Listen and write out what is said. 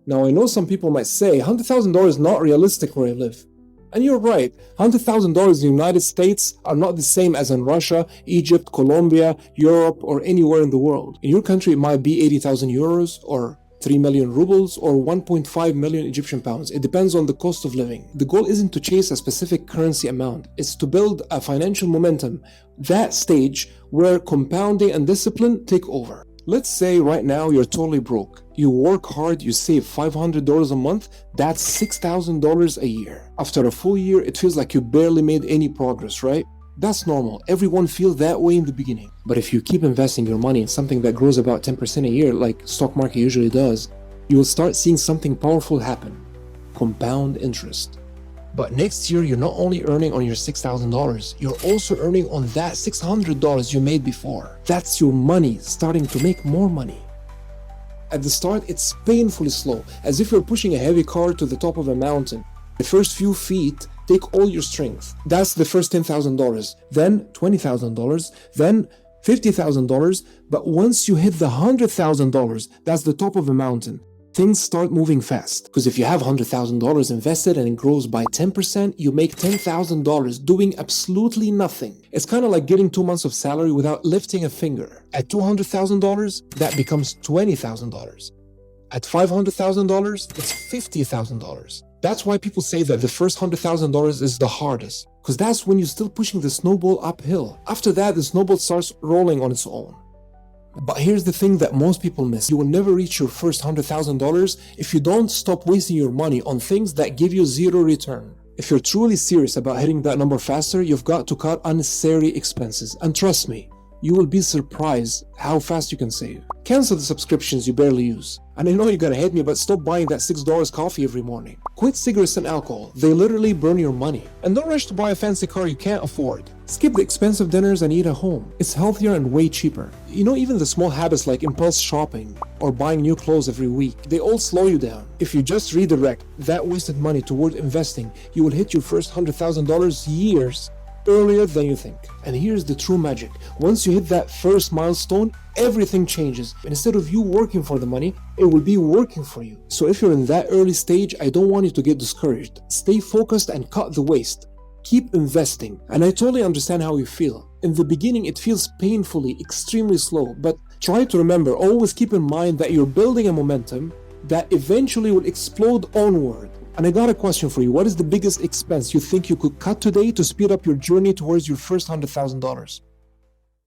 Now, I know some people might say $100,000 is not realistic where I live. And you're right, $100,000 in the United States are not the same as in Russia, Egypt, Colombia, Europe, or anywhere in the world. In your country, it might be 80,000 euros or 3 million rubles or 1.5 million Egyptian pounds. It depends on the cost of living. The goal isn't to chase a specific currency amount. It's to build a financial momentum, that stage where compounding and discipline take over. Let's say right now you're totally broke. You work hard, you save $500 a month, that's $6,000 a year. After a full year, it feels like you barely made any progress, right? That's normal. Everyone feels that way in the beginning. But if you keep investing your money in something that grows about 10% a year, like stock market usually does, you will start seeing something powerful happen. Compound interest. But next year, you're not only earning on your $6,000, you're also earning on that $600 you made before. That's your money starting to make more money. At the start, it's painfully slow, as if you're pushing a heavy car to the top of a mountain. The first few feet take all your strength. That's the first $10,000, then $20,000, then $50,000. But once you hit the $100,000, that's the top of the mountain. Things start moving fast. Because if you have $100,000 invested and it grows by 10%, you make $10,000 doing absolutely nothing. It's kind of like getting 2 months of salary without lifting a finger. At $200,000, that becomes $20,000. At $500,000, it's $50,000. That's why people say that the first $100,000 is the hardest, because that's when you're still pushing the snowball uphill. After that, the snowball starts rolling on its own. But here's the thing that most people miss. You will never reach your first $100,000 if you don't stop wasting your money on things that give you zero return. If you're truly serious about hitting that number faster, you've got to cut unnecessary expenses. And trust me, you will be surprised how fast you can save. Cancel the subscriptions you barely use. And I know you're gonna hate me, but stop buying that $6 coffee every morning. Quit cigarettes and alcohol. They literally burn your money. And don't rush to buy a fancy car you can't afford. Skip the expensive dinners and eat at home. It's healthier and way cheaper. You know, even the small habits like impulse shopping or buying new clothes every week, they all slow you down. If you just redirect that wasted money toward investing, you will hit your first $100,000 years earlier than you think. And here's the true magic. Once you hit that first milestone, everything changes. And instead of you working for the money, it will be working for you. So if you're in that early stage, I don't want you to get discouraged. Stay focused and cut the waste. Keep investing. And I totally understand how you feel. In the beginning, it feels painfully, extremely slow, but try to remember, always keep in mind that you're building a momentum that eventually will explode onward. And I got a question for you. What is the biggest expense you think you could cut today to speed up your journey towards your first $100,000?